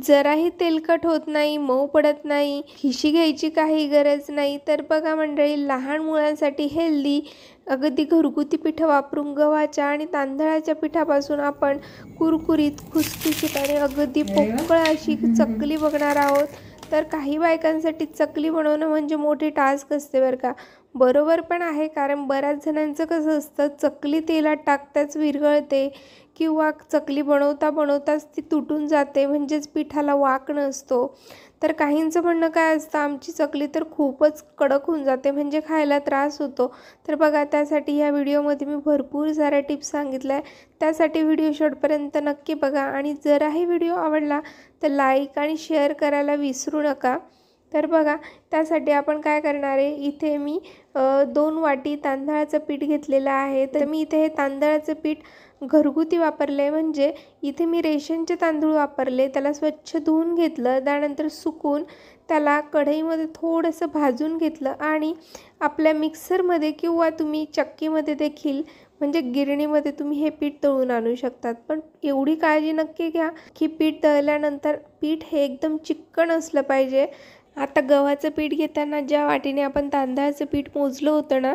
जराही तेलकट होत नाही, मऊ पडत नाही, खिशी घ्यायची काही गरज नाही। तर बघा मंडळी, लहान मुलांसाठी हेल्दी अगदी घरगुती पीठ वापरून गव्हाच्या आणि तांदळाच्या पिठापासून आपण कुरकुरीत, खुसखुशीत आणि अगदी पोकळ अशी चकली बघणार आहोत। तर काही बायकांसाठी चकली बनवणं म्हणजे मोठी टास्क असते बरं का। बरोबर पण आहे, कारण बऱ्याच जणांचं कसं असतं, चकली तेलात टाकताच विरघळते किंवा चकली बनवता बनवताच ती तुटून जाते, म्हणजेच पिठाला वाक नसतो। तर काहींचं म्हणणं काय असतं, आमची चकली तर खूपच कडक होऊन जाते, म्हणजे खायला त्रास होतो। तर बघा, त्यासाठी या व्हिडिओमध्ये मी भरपूर साऱ्या टिप्स सांगितल्या आहे। त्यासाठी व्हिडिओ शेवटपर्यंत नक्की बघा आणि जराही व्हिडिओ आवडला तर लाईक आणि शेअर करायला विसरू नका। तर बघा, त्यासाठी आपण काय करणार आहे, इथे मी 2 वाटी तांदळाचं पीठ घेतलेलं आहे। तर मी इथे हे तांदळाचं पीठ घरगुती वापरले, म्हणजे इथे मी रेशनचे तांदूळ वापरले। त्याला स्वच्छ धुवून घेतलं, त्यानंतर सुकून त्याला कढईमध्ये थोडंसं भाजून घेतलं आणि आपल्या मिक्सरमध्ये किंवा तुम्ही चक्कीमध्ये देखील, म्हणजे गिरणीमध्ये तुम्ही हे पीठ दळून आणू शकतात। पण एवढी काळजी नक्की घ्या की पीठ दळल्यानंतर पीठ हे एकदम चिक्कण असलं पाहिजे। आता गव्हाचं पीठ घेताना ज्या वाटीने आपण तांदळाचं पीठ मोजलं होतं ना,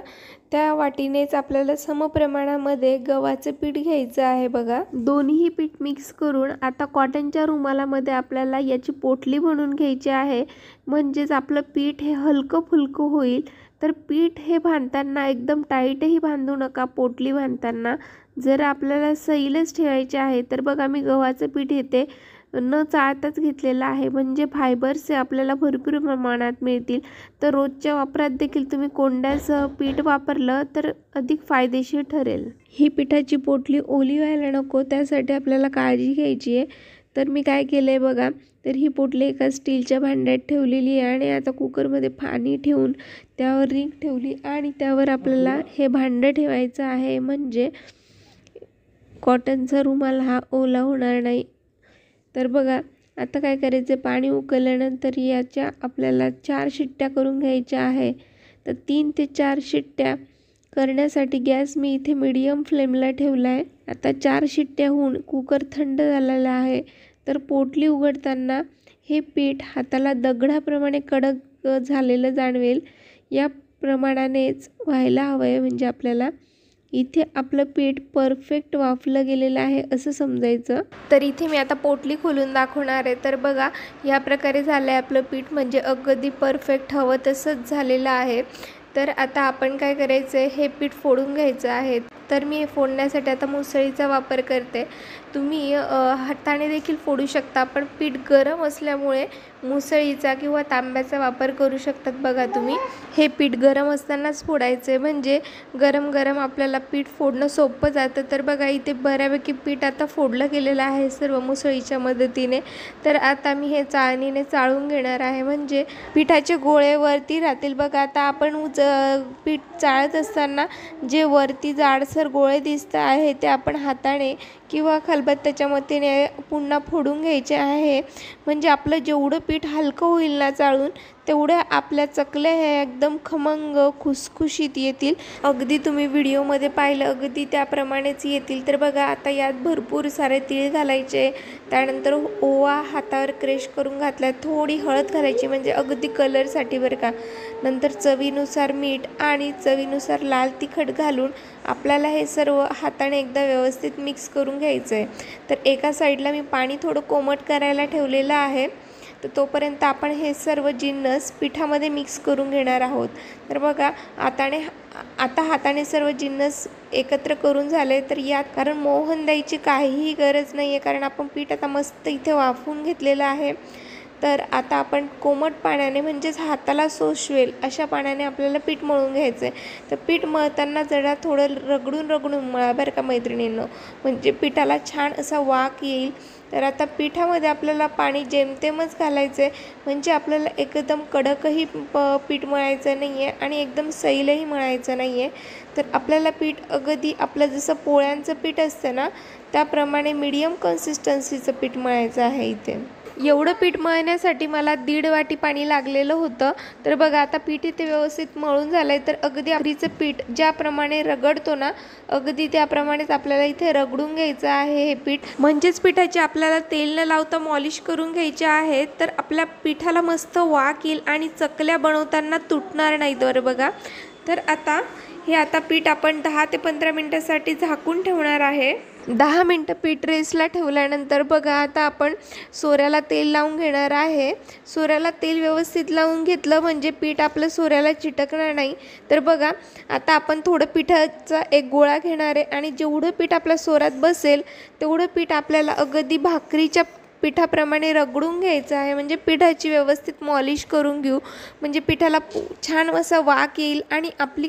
त्या वाटीनेच आपल्याला समप्रमाणामध्ये गव्हाचं पीठ घ्यायचं आहे। बघा, दोन्ही पीठ मिक्स करून आता कॉटनच्या रुमालामध्ये आपल्याला याची पोटली बनवून घ्यायची आहे, म्हणजेच आपलं पीठ हे हलकं फुलकं होईल। तर पीठ हे बांधताना एकदम टाईटही बांधू नका। पोटली बांधताना जर आपल्याला सैलच ठेवायचे आहे तर बघा, मी गव्हाचं पीठ येते न चाळताच घेतलेलं आहे, म्हणजे फायबर्स आपल्याला भरपूर प्रमाणात मिळतील। तर रोजच्या वापरात देखील तुम्ही कोंड्याचं पीठ वापरलं तर अधिक फायदेशीर ठरेल। ही पिठाची पोटली ओली व्हायला नको, त्यासाठी आपल्याला काळजी घ्यायची आहे। तर मी काय केलं आहे बघा, तर ही पोटली एका स्टीलच्या भांड्यात ठेवलेली आहे आणि आता कुकरमध्ये पाणी ठेवून त्यावर रिंग ठेवली आणि त्यावर आपल्याला हे भांडं ठेवायचं आहे, म्हणजे कॉटनचा रुमाल हा ओला होणार नाही। तर बघा, आता काय करायचं, पाणी उकळल्यानंतर याच्या आपल्याला 4 शिट्ट्या करून घ्यायच्या आहे। तर 3 ते 4 शिट्ट्या करण्यासाठी गॅस मी इथे मीडियम फ्लेमला ठेवला आहे। आता 4 शिट्ट्या होऊन कुकर थंड झालेला आहे। तर पोटली उघडताना हे पीठ हाताला दगडाप्रमाणे कडक झालेलं जाणवेल, या प्रमाणानेच व्हायला हवं आहे, म्हणजे आपल्याला इथे आपलं पीठ परफेक्ट वाफलं गेलेलं आहे असं समजायचं। तर इथे मी आता पोटली खोलून दाखवणार आहे। तर बघा, या प्रकारे झालं आहे आपलं पीठ, म्हणजे अगदी परफेक्ट हवं तसंच झालेलं आहे। तर आता आपण काय करायचं आहे, हे पीठ फोडून घ्यायचं आहे। तर मी हे फोडण्यासाठी आता मुसळीचा वापर करते। तुम्ही हाताने देखील फोडू शकता, पण पीठ गरम असल्यामुळे मुसळीचा किंवा तांब्याचा वापर करू शकतात। बघा, तुम्ही हे पीठ गरम असतानाच फोडायचं आहे, म्हणजे गरम गरम आपल्याला पीठ फोडणं सोपं जातं। तर बघा, इथे बऱ्यापैकी पीठ आता फोडलं गेलेलं आहे सर्व मुसळीच्या मदतीने। तर आता मी हे चाळणीने चाळून घेणार आहे, म्हणजे पिठाचे गोळे वरती राहतील। बघा, आता आपण पीठ चाळत असताना जे वरती जाडसर गोळे दिसत आहे ते आपण हाताने किंवा खलबत्त्याच्या मदतीने पुन्हा फोडून घ्यायचे आहे, म्हणजे आपलं जेवढं पीठ हलकं होईल ना चाळून, तेवढ्या आपल्या चकल्या ह्या एकदम खमंग खुसखुशीत येतील। अगदी तुम्ही व्हिडिओमध्ये पाहिलं अगदी त्याप्रमाणेच येतील। तर बघा, आता यात भरपूर सारे तीळ घालायचे, त्यानंतर ओवा हातावर क्रश करून घातला, थोडी हळद घालायची, म्हणजे अगदी कलरसाठी बरं का। नंतर चवीनुसार मीठ आणि चवीनुसार लाल तिखट घालून आपल्याला हे सर्व हाताने एकदा व्यवस्थित मिक्स करून घ्यायचं आहे। तर एका साईडला मी पाणी थोडं कोमट करायला ठेवलेलं आहे। तर तोपर्यंत आपण हे सर्व जिन्नस पिठामध्ये मिक्स करून घेणार आहोत। तर बघा, आता हाताने सर्व जिन्नस एकत्र करून झाले। तर यात कारण मोहन द्यायची काहीही गरज नाही आहे, कारण आपण पीठ आता मस्त इथे वाफवून घेतलेलं आहे। तर आता आपण कोमट पाण्याने, म्हणजेच हाताला सोसवेल अशा पाण्याने आपल्याला पीठ मळून घ्यायचं आहे। तर पीठ मळताना जरा थोडं रगडून रगडून मळा बरं का मैत्रिणींनो, म्हणजे पिठाला छान असा वाक येईल। तर आता पिठामध्ये आपल्याला पाणी जेमतेमच घालायचं आहे, म्हणजे आपल्याला एकदम कडकही पीठ मळायचं नाही आहे आणि एकदम सैलही मळायचं नाही आहे। तर आपल्याला पीठ अगदी आपलं जसं पोळ्यांचं पीठ असतं ना, त्याप्रमाणे मीडियम कन्सिस्टन्सीचं पीठ मळायचं आहे इथे। एवढं पीठ मळण्यासाठी मला 1.5 वाटी पाणी लागलेलं होतं। तर बघा आता पीठ इथे व्यवस्थित मळून झालंय। तर अगदी भाकरीचं पीठ ज्याप्रमाणे रगडतो ना, अगदी त्याप्रमाणेच आपल्याला इथे रगडून घ्यायचं आहे हे पीठ। म्हणजेच पिठाची आपल्याला तेल न लावता मॉलिश करून घ्यायचे आहे, तर आपल्या पिठाला मस्त वाक येईल आणि चकल्या बनवताना तुटणार नाहीत बरं बघा। तर आता पीठ आपण 10 ते 15 मिनिटांसाठी झाकून ठेवणार आहे। 10 मिनिटं पीठ रेस्टला ठेवल्यानंतर बघा आता आपण सोऱ्याला तेल लावून घेणार आहे। सोऱ्याला तेल व्यवस्थित लावून घेतलं म्हणजे पीठ आपलं सोऱ्याला चिटकणार नाही। तर बघा आता आपण थोडं पिठाचा एक गोळा घेणार आहे आणि जेवढं पीठ आपल्या सोऱ्यात बसेल तेवढं पीठ आपल्याला अगदी भाकरीच्या पिठाप्रमाणे रगडून घ्यायचं आहे। म्हणजे पिठाची व्यवस्थित मॉलिश करून घेऊ, म्हणजे पिठाला छान असा वाक येईल आणि आपली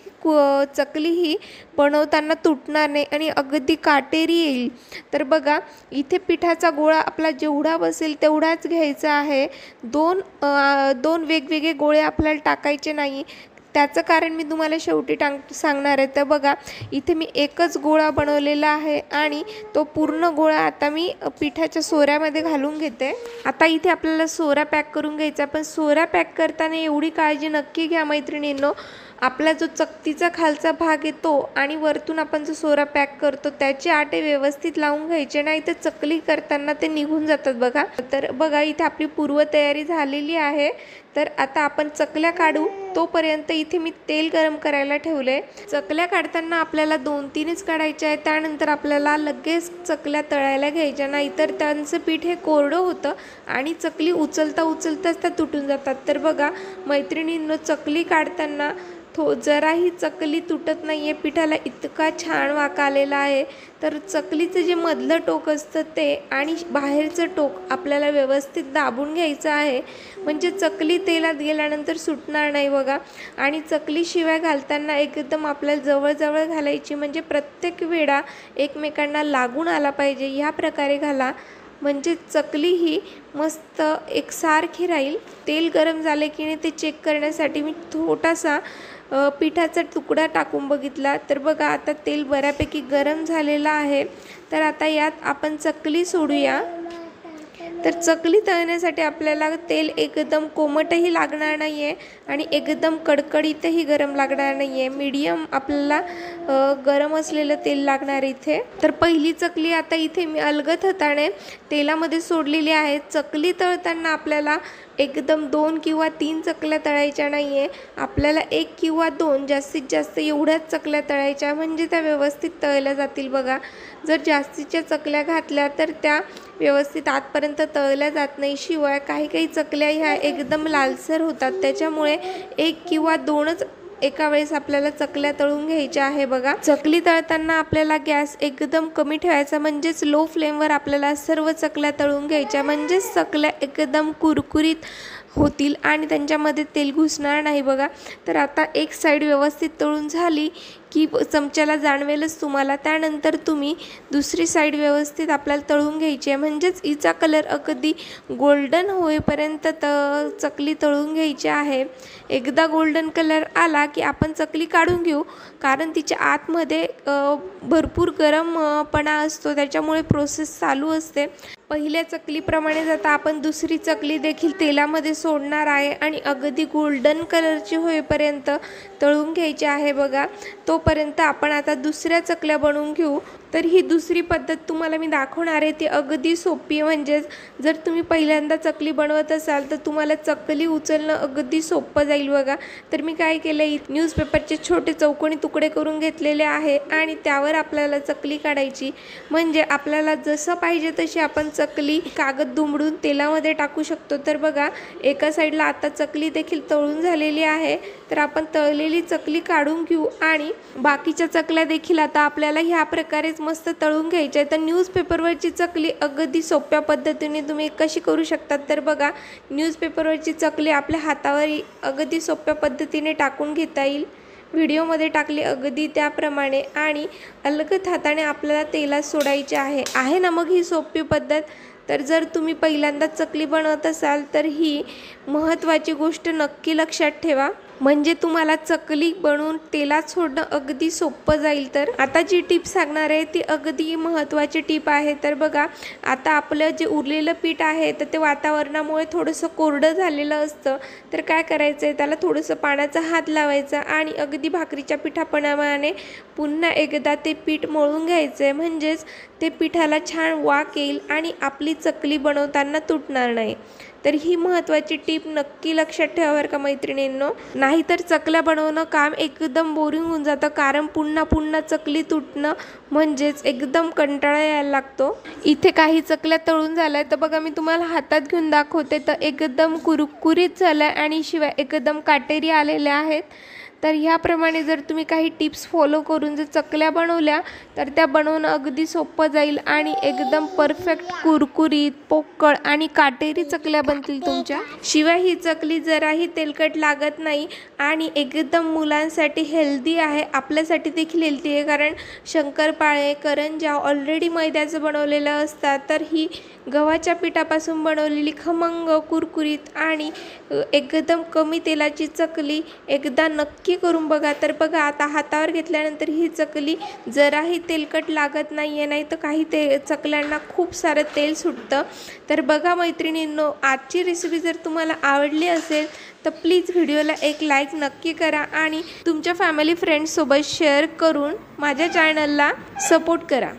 चकली ही बनवताना तुटणार नाही आणि अगदी काटेरी येईल। तर बघा इथे पिठाचा गोळा आपला जेवढा बसेल तेवढाच घ्यायचा आहे। दोन वेगवेगळे गोळे आपल्याला टाकायचे नाही, त्याचं कारण मी तुम्हाला शेवटी सांगणार आहे। तर बघा इथे मी एकच गोळा बनवलेला आहे आणि तो पूर्ण गोळा आता मी पिठाच्या सोऱ्यामध्ये घालून घेते। आता इथे आपल्याला सोरा पॅक करून घ्यायचा, पण सोरा पॅक करताना एवढी काळजी नक्की घ्या मैत्रिणींनो, आपला जो चकतीचा खालचा भाग येतो आणि वरतून आपण जो सोरा पॅक करतो त्याचे आटे व्यवस्थित लावून घ्यायचे, नाही तर चकली करताना ते निघून जातात बघा। तर बघा इथे आपली पूर्वतयारी झालेली आहे। तर आता आपण चकल्या काढू, तोपर्यंत इथे मी तेल गरम करायला ठेवले। चकल्या काढताना आपल्याला 2-3च काढायच्या आहेत, त्यानंतर आपल्याला लगेच चकल्या तळायला घ्यायच्या, नाहीतर त्यांचं पीठ हे कोरडं होतं आणि चकली उचलताच त्या तुटून जातात। तर बघा मैत्रिणींनो, चकली काढताना जराही चकली तुटत नाहीये, पिठाला इतका छान वाक आलेला आहे। तर चकलीचं जे मधलं टोक असतं ते आणि बाहेरचं टोक आपल्याला व्यवस्थित दाबून घ्यायचं आहे, म्हणजे चकली तेलात गेल्यानंतर सुटणार नाही बघा। आणि चकली शिवाय घालताना एकदम आपल्याला जवळ घालायची, म्हणजे प्रत्येक वेळा एकमेकांना लागून आला पाहिजे, ह्या प्रकारे घाला, म्हणजे चकली ही मस्त एकसारखी राहील। तेल गरम झाले की नाही ते चेक करण्यासाठी मी छोटासा पिठाचा तुकडा टाकून बघितला। तर बघा आता तेल बऱ्यापैकी गरम झालेलं आहे। तर आता यात आपण चकली सोडूया। तर चकली तळण्यासाठी आपल्याला तेल एकदम कोमटही लागणार नाही आहे आणि एकदम कडकडीतही गरम लागणार नाही आहे, मीडियम आपल्याला गरम असलेलं तेल लागणार इथे। तर पहिली चकली आता इथे मी अलगद हाताने तेलामध्ये सोडलेली आहे। चकली तळताना आपल्याला एकदम 2 किंवा 3 चकल्या तळायच्या नाही आहे, आपल्याला 1 किंवा 2 जास्तीत जास्त एवढ्याच चकल्या तळायच्या, म्हणजे त्या व्यवस्थित तळल्या जातील बघा। जर जास्तीच्या चकल्या घातल्या तर त्या व्यवस्थित आतपर्यंत तळल्या जात नाही, शिवाय काही चकल्या ह्या एकदम लालसर होतात, त्याच्यामुळे 1 किंवा 2च एका वेळेस आपल्याला चकल्या तळून घ्यायच्या आहे बघा। चकली तळताना आपल्याला गॅस एकदम कमी ठेवायचा, म्हणजेच लो फ्लेमवर आपल्याला सर्व चकल्या तळून घ्यायच्या, म्हणजेच चकल्या एकदम कुरकुरीत होतील आणि त्यांच्यामध्ये तेल घुसणार नाही बघा। तर आता एक साईड व्यवस्थित तळून झाली की चमच्याला जाणवेलच तुम्हाला, त्यानंतर तुम्ही दुसरी साईड व्यवस्थित आपल्याला तळून घ्यायची आहे, म्हणजेच हिचा कलर अगदी गोल्डन होईपर्यंत चकली तळून घ्यायची आहे। एकदा गोल्डन कलर आला की आपण चकली काढून घेऊ, कारण तिच्या आतमध्ये भरपूर गरमपणा असतो, त्याच्यामुळे प्रोसेस चालू असते। पहिल्या चकलीप्रमाणेच आता आपण दुसरी चकली देखील तेलामध्ये सोडणार आहे आणि अगदी गोल्डन कलरची होईपर्यंत तळून घ्यायची आहे बघा। तोपर्यंत आपण आता दुसऱ्या चकल्या बनवून घेऊ। तर ही दुसरी पद्धत तुम्हाला मी दाखवणार आहे, ती अगदी सोपी आहे। म्हणजेच जर तुम्ही पहिल्यांदा चकली बनवत असाल तर तुम्हाला चकली उचलणं अगदी सोपं जाईल बघा। तर मी काय केलं, न्यूजपेपरचे छोटे चौकोनी तुकडे करून घेतलेले आहे आणि त्यावर आपल्याला चकली काढायची, म्हणजे आपल्याला जसं पाहिजे तशी आपण चकली कागद दुमडून तेलामध्ये टाकू शकतो। तर बघा एका साईडला आता चकली देखील तळून झालेली आहे, तर आपण तळलेली चकली काढून घेऊ आणि बाकीच्या चकल्या देखील आता आपल्याला ह्या प्रकारे मस्त तळून घ्यायचे। तर न्यूजपेपरवरची चकली अगदी सोप्या पद्धतीने तुम्ही कशी करू शकतात, तर बघा न्यूजपेपरवरची चकली आपल्या हातावर अगदी सोप्या पद्धतीने टाकून घेता येईल, व्हिडिओमध्ये टाकली अगदी त्याप्रमाणे, आणि अलगद हाताने आपल्याला तेलात सोडायचे आहे ना मग ही सोपी पद्धत। तर जर तुम्ही पहिल्यांदा चकली बनवत असाल तर ही महत्त्वाची गोष्ट नक्की लक्षात ठेवा। म्हणजे तुम्हाला चकली बनवून तेलात सोडणं अगदी सोपं जाईल। तर आता जी टिप सांगणार आहे ती अगदी महत्त्वाची टिप आहे। तर बघा, आता आपलं जे उरलेलं पीठ आहे तर ते वातावरणामुळे थोडंसं कोरडं झालेलं असतं। तर काय करायचं आहे, त्याला थोडंसं पाण्याचा हात लावायचा आणि अगदी भाकरीच्या पिठाप्रमाणे पुन्हा एकदा ते पीठ मळून घ्यायचं आहे। म्हणजेच ते पिठाला छान वाक येईल आणि आपली चकली बनवताना तुटणार नाही। तर ही महत्त्वाची टीप नक्की लक्षात ठेवा बरं का मैत्रिणींनो, नाहीतर चकल्या बनवणं काम एकदम बोरिंग होऊन जातं, कारण पुन्हा पुन्हा चकली तुटणं म्हणजेच एकदम कंटाळा यायला लागतो। इथे काही चकल्या तळून झाल्या तर बघा, मी तुम्हाला हातात घेऊन दाखवते तर एकदम कुरकुरीत झाल्या आणि शिवाय एकदम काटेरी आलेल्या आहेत। तर ह्याप्रमाणे जर तुम्ही काही टिप्स फॉलो करून जर चकल्या बनवल्या तर त्या बनवणं अगदी सोपं जाईल आणि एकदम परफेक्ट कुरकुरीत, पोकळ आणि काटेरी चकल्या बनतील तुमच्या। शिवाय ही चकली जराही तेलकट लागत नाही आणि एकदम मुलांसाठी हेल्दी आहे, आपल्यासाठी देखील हेल्दी आहे, कारण शंकरपाळे, करंज्या ऑलरेडी मैद्याचं बनवलेलं असतात। तर ही गव्हाच्या पिठापासून बनवलेली खमंग, कुरकुरीत आणि एकदम कमी तेलाची चकली एकदा नक्की करून बघा। तर बघा, आता हातावर घेतल्यानंतर ही चकली जराही तेलकट लागत नाही आहे, नाही तर काही चकल्यांना खूप सारं तेल सुटतं। तर बघा मैत्रिणींनो, आजची रेसिपी जर तुम्हाला आवडली असेल तर प्लीज व्हिडिओला एक लाईक नक्की करा आणि तुमच्या फॅमिली फ्रेंड्ससोबत शेअर करून माझ्या चॅनलला सपोर्ट करा।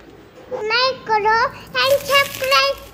लाईक करो आणि सबस्क्राइब